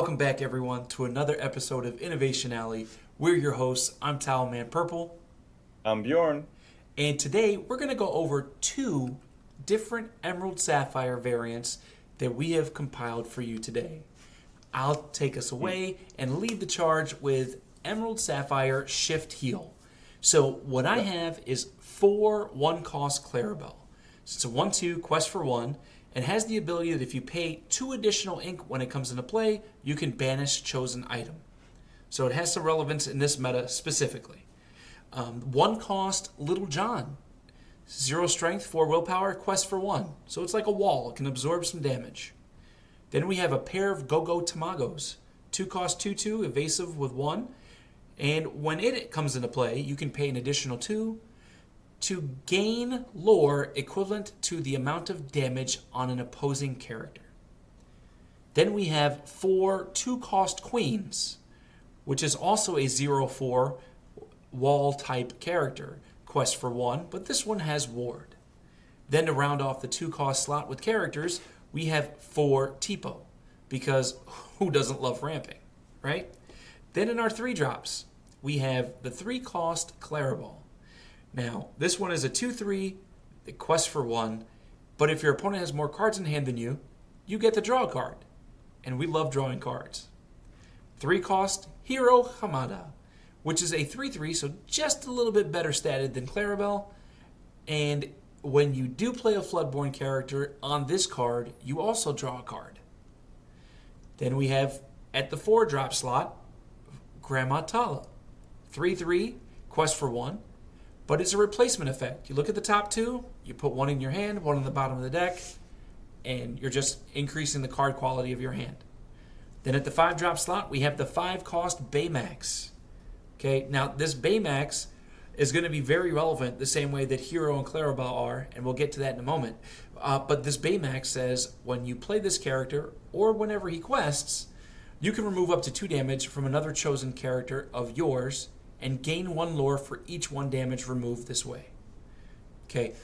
Welcome back, everyone, to another episode of Innovation Alley. We're your hosts. I'm TowelManPurple. I'm Bjorn. And today we're going to go over two different Emerald Sapphire variants that we have compiled for you today. I'll take us away and lead the charge with Emerald Sapphire Shift Heal. So what I have is 4 1-cost Clarabelle. It's a 1-2 quest for 1 and has the ability that if you pay 2 additional ink when it comes into play, you can banish chosen item. So it has some relevance in this meta specifically. 1 cost Little John. 0 strength, 4 willpower, quest for 1. So it's like a wall, it can absorb some damage. Then we have a pair of Go-Go Tamagos. 2 cost 2-2, evasive with 1. And when it comes into play, you can pay an additional 2 to gain lore equivalent to the amount of damage on an opposing character. Then we have 4 2-cost Queens, which is also a 0-4 wall type character. Quest for 1, but this one has ward. Then to round off the 2-cost slot with characters, we have 4 Tipo, because who doesn't love ramping, right? Then in our 3 drops, we have the 3-cost Clarabelle. Now, this one is a 2-3, the quest for 1, but if your opponent has more cards in hand than you, you get to draw a card. And we love drawing cards. 3-cost Hero Hamada, which is a 3-3, so just a little bit better statted than Clarabelle. And when you do play a Floodborn character on this card, you also draw a card. Then we have, at the 4-drop slot, Grandma Tala. 3-3, quest for 1, but it's a replacement effect. You look at the top 2, you put 1 in your hand, 1 on the bottom of the deck, and you're just increasing the card quality of your hand. Then at the 5-drop slot, we have the 5-cost Baymax. Okay, now this Baymax is going to be very relevant the same way that Hero and Clarabelle are, and we'll get to that in a moment. But this Baymax says when you play this character, or whenever he quests, you can remove up to 2 damage from another chosen character of yours and gain 1 lore for each 1 damage removed this way. Okay,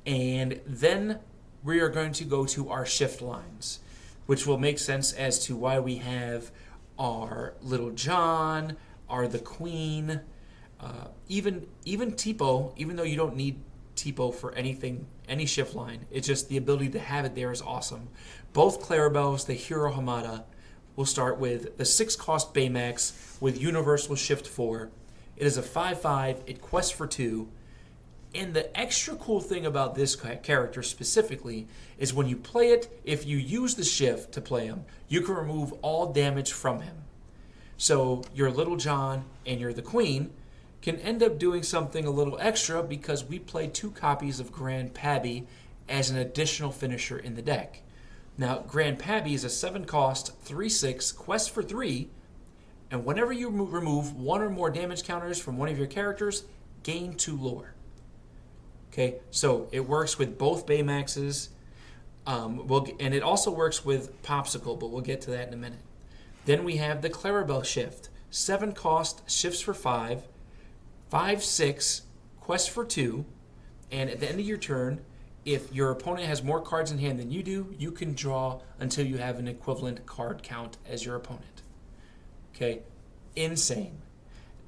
and then we are going to go to our shift lines, which will make sense as to why we have our Little John, our the Queen, even Tipo, even though you don't need Tipo for anything, any shift line, it's just the ability to have it there is awesome. Both Clarabelles, the Hero Hamada, will start with the 6-cost Baymax with Universal Shift 4. It is a 5-5, it quests for 2, and the extra cool thing about this character specifically is when you play it, if you use the shift to play him, you can remove all damage from him. So your Little John and your the Queen can end up doing something a little extra because we play 2 copies of Grand Pabby as an additional finisher in the deck. Now, Grand Pabby is a 7-cost, 3-6, quest for 3, and whenever you remove 1 or more damage counters from one of your characters, gain 2 lore. Okay, so it works with both Baymaxes, and it also works with Popsicle, but we'll get to that in a minute. Then we have the Clarabelle Shift, 7-cost, shifts for 5, 5-6, quest for 2, and at the end of your turn, if your opponent has more cards in hand than you do, you can draw until you have an equivalent card count as your opponent. Okay, insane.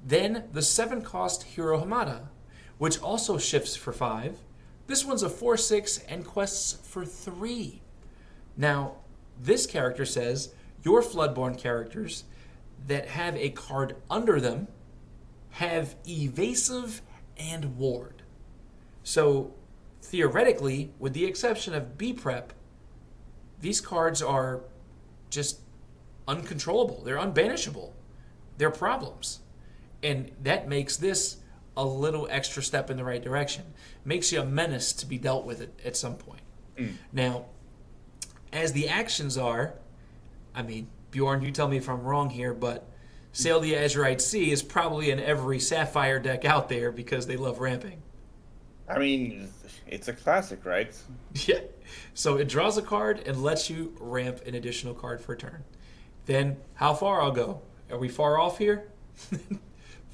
Then the 7-cost Hero Hamada, which also shifts for 5. This one's a 4-6 and quests for 3. Now, this character says your Floodborn characters that have a card under them have evasive and ward. So theoretically, with the exception of B-Prep, these cards are just uncontrollable. They're unbanishable. They're problems. And that makes this a little extra step in the right direction. Makes you a menace to be dealt with at some point. Now, as the actions are, I mean, Bjorn, you tell me if I'm wrong here, but Sail the Azurite Sea is probably in every Sapphire deck out there because they love ramping. I mean, it's a classic, right? Yeah. So it draws a card and lets you ramp an additional card for a turn. Then how far I'll go? Are we far off here?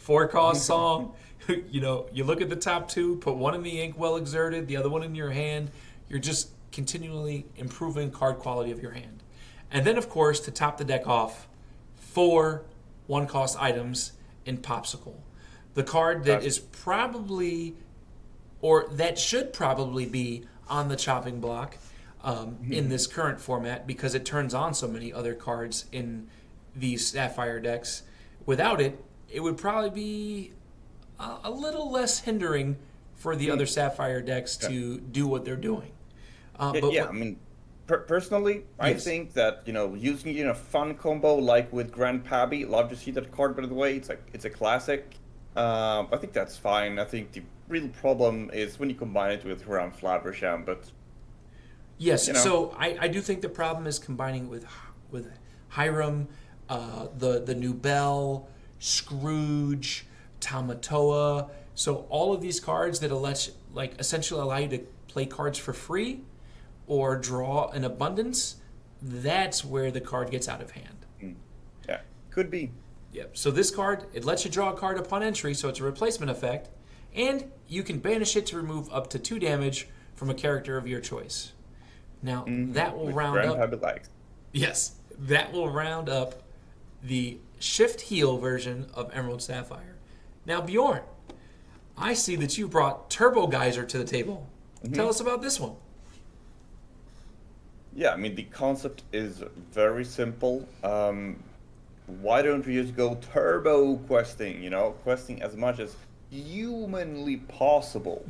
4-cost Song. You know, you look at the top 2, put 1 in the ink well exerted, the other one in your hand. You're just continually improving card quality of your hand. And then, of course, to top the deck off, 4 1-cost items in Popsicle. The card that is probably, or that should probably be on the chopping block in this current format because it turns on so many other cards in these Sapphire decks. Without it, it would probably be a little less hindering for the other Sapphire decks to do what they're doing. I mean, personally, I Yes. think that using it in a fun combo like with Grand Pabby, love to see that card. By the way, it's a classic. I think that's fine. I think the real problem is when you combine it with Haram Flaversham, but Yes, you know. so I do think the problem is combining with Hiram, the new Bell, Scrooge, Tamatoa. So all of these cards that essentially allow you to play cards for free or draw in abundance, that's where the card gets out of hand. Yeah, could be. Yep. So this card, it lets you draw a card upon entry, so it's a replacement effect, and you can banish it to remove up to 2 damage from a character of your choice. Now that will With round Grand up. Pabby likes. Yes, that will round up the Shift Heal version of Emerald Sapphire. Now, Bjorn, I see that you brought Turbo Geyser to the table. Tell us about this one. Yeah, I mean the concept is very simple. Why don't we just go turbo questing? Questing as much as humanly possible,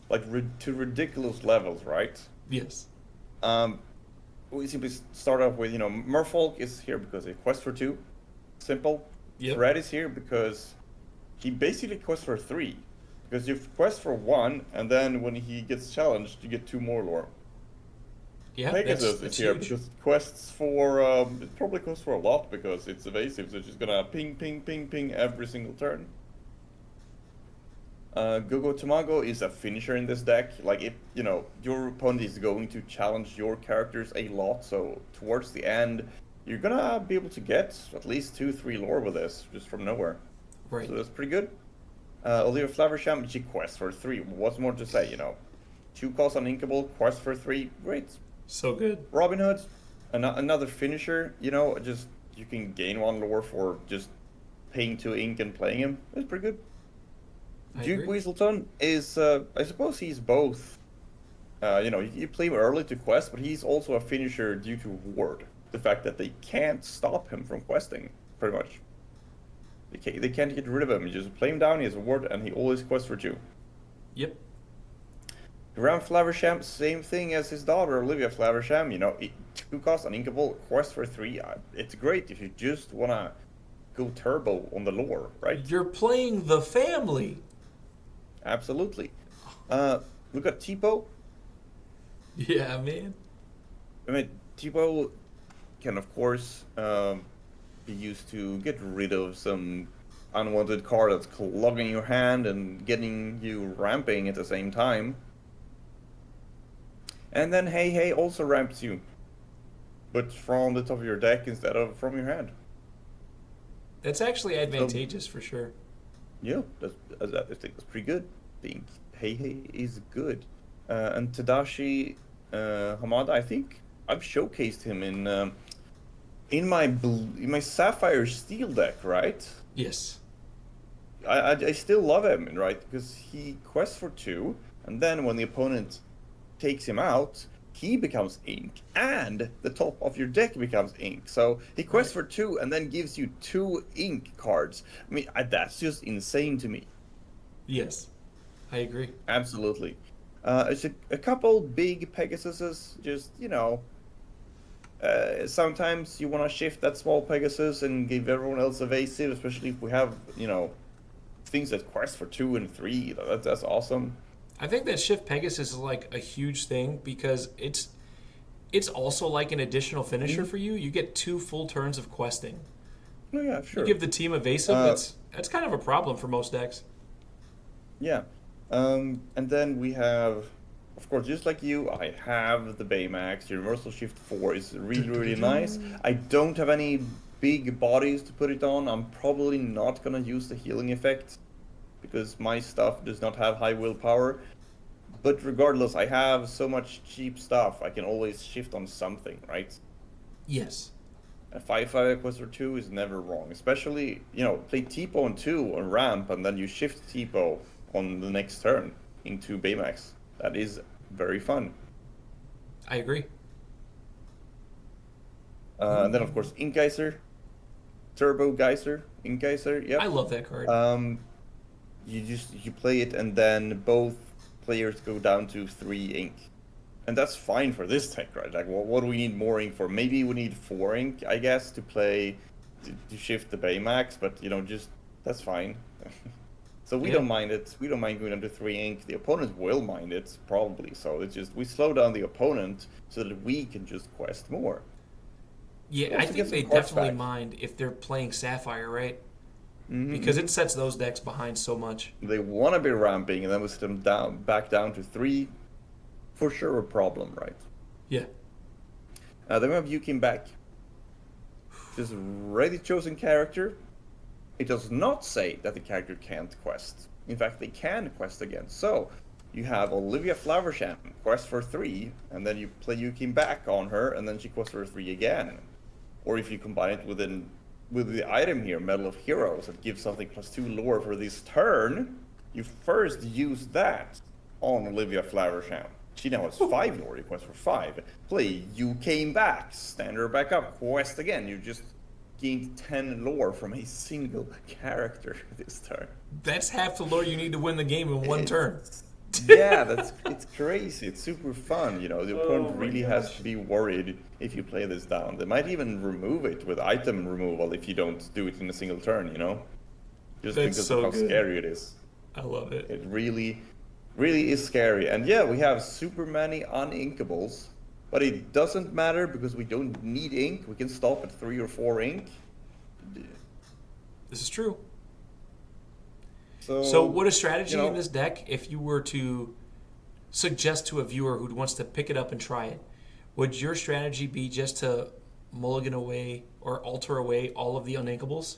like to ridiculous levels, right? Yes. We simply start off with Merfolk is here because it quests for 2. Simple. Yep. Fred is here because he basically quests for 3. Because you quest for 1, and then when he gets challenged, you get 2 more lore. Yeah, Pegasus that's is here huge. because it quests for it probably quests for a lot because it's evasive, so it's just gonna ping ping ping ping every single turn. Gogo Tamago is a finisher in this deck. Like if your opponent is going to challenge your characters a lot, so towards the end you're gonna be able to get at least 2-3 lore with this just from nowhere. Right. So that's pretty good. Olivia Flaversham, she quests for 3. What's more to say? 2 costs uninkable, quest for 3, great. So good. Robin Hood, another finisher. Just you can gain 1 lore for just paying 2 ink and playing him. That's pretty good. I Duke agree. Weaselton is, I suppose he's both. You play him early to quest, but he's also a finisher due to ward. The fact that they can't stop him from questing, pretty much. They can't get rid of him. You just play him down. He has a ward, and he always quests for 2. Yep. Ram Flaversham, same thing as his daughter Olivia Flaversham. 2 costs uninkable, quest for 3. It's great if you just wanna go turbo on the lore, right? You're playing the family. Absolutely. Look at Tipo. Yeah, man. I mean, Tipo can of course be used to get rid of some unwanted card that's clogging your hand and getting you ramping at the same time. And then Hey also ramps you, but from the top of your deck instead of from your hand. That's actually advantageous for sure. Yeah, I think that's pretty good. I think Hey is good. And Tadashi Hamada, I think I've showcased him in my Sapphire Steel deck, right? Yes. I still love him, right? Because he quests for 2, and then when the opponent takes him out, he becomes ink, and the top of your deck becomes ink. So he quests for 2, and then gives you 2 ink cards. I mean, that's just insane to me. Yes. I agree. Absolutely. It's a couple big Pegasuses, just, sometimes you want to shift that small Pegasus and give everyone else evasive, especially if we have, things that quest for 2 and 3. That's awesome. I think that Shift Pegasus is like a huge thing because it's also like an additional finisher for you. You get 2 full turns of questing. Oh, yeah, sure. You give the team evasive, that's kind of a problem for most decks. Yeah. And then we have, of course, just like you, I have the Baymax. Universal Shift 4 is really, really nice. I don't have any big bodies to put it on. I'm probably not going to use the healing effect because my stuff does not have high willpower. But regardless, I have so much cheap stuff, I can always shift on something, right? Yes. A 5/5 quest or 2 is never wrong. Especially, play Tipo on 2 on ramp, and then you shift Tipo on the next turn into Baymax. That is very fun. I agree. And then, of course, Ink Geyser. Turbo Geyser. Ink Geyser, yep. I love that card. You play it, and then both players go down to 3 ink. And that's fine for this deck, right? Like, what do we need more ink for? Maybe we need 4 ink, I guess, to shift the Baymax, but, that's fine. So we don't mind it. We don't mind going down to 3 ink. The opponent will mind it, probably. So it's just, we slow down the opponent so that we can just quest more. Yeah, I think they definitely mind if they're playing Sapphire, right? Mm-hmm. Because it sets those decks behind so much. They want to be ramping, and then we set them back down to 3. For sure a problem, right? Yeah. Then we have you came back. Just ready chosen character. It does not say that the character can't quest. In fact, they can quest again. So you have Olivia Flowersham quest for 3, and then you play you came back on her, and then she quests for 3 again. Or if you combine it with the item here, Medal of Heroes, that gives something +2 lore for this turn, you first use that on Olivia Flowersham. She now has 5 lore, quest for 5. Play, you came back, stand her back up, quest again. You just gained 10 lore from a single character this turn. That's half the lore you need to win the game in one turn. Yeah, it's crazy. It's super fun. The opponent really has to be worried if you play this down. They might even remove it with item removal if you don't do it in a single turn, Just That's because so of how good. scary it is. I love it. It really is scary. And yeah, we have super many uninkables, but it doesn't matter because we don't need ink. We can stop at 3 or 4 ink. This is true. So what a strategy in this deck, if you were to suggest to a viewer who wants to pick it up and try it, would your strategy be just to mulligan away or alter away all of the uninkables?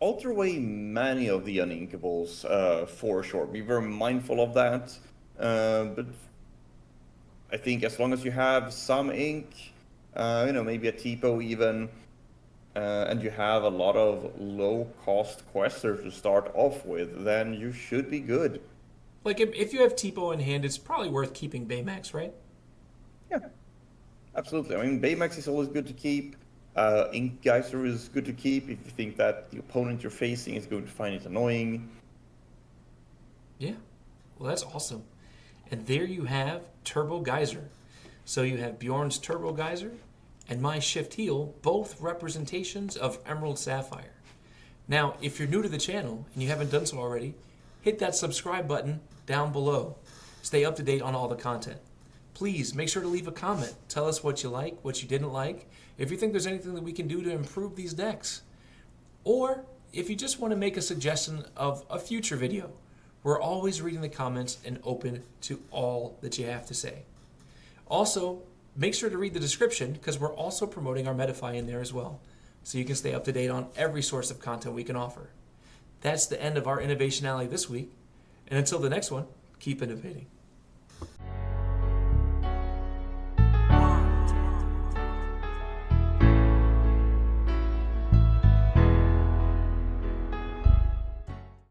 Alter away many of the uninkables, for sure. Be very mindful of that. But I think as long as you have some ink, maybe a Tipo even, and you have a lot of low-cost questers to start off with, then you should be good. Like, if you have Tipo in hand, it's probably worth keeping Baymax, right? Yeah, absolutely. I mean, Baymax is always good to keep. Ink Geyser is good to keep if you think that the opponent you're facing is going to find it annoying. Yeah, well, that's awesome. And there you have Turbo Geyser. So you have Bjorn's Turbo Geyser and my Shift Heal, both representations of Emerald Sapphire. Now, if you're new to the channel and you haven't done so already, hit that subscribe button down below. Stay up to date on all the content. Please make sure to leave a comment. Tell us what you like, what you didn't like, if you think there's anything that we can do to improve these decks. Or if you just want to make a suggestion of a future video. We're always reading the comments and open to all that you have to say. Also, make sure to read the description because we're also promoting our Metafy in there as well, so you can stay up to date on every source of content we can offer. That's the end of our Innovation Alley this week, and until the next one, keep innovating.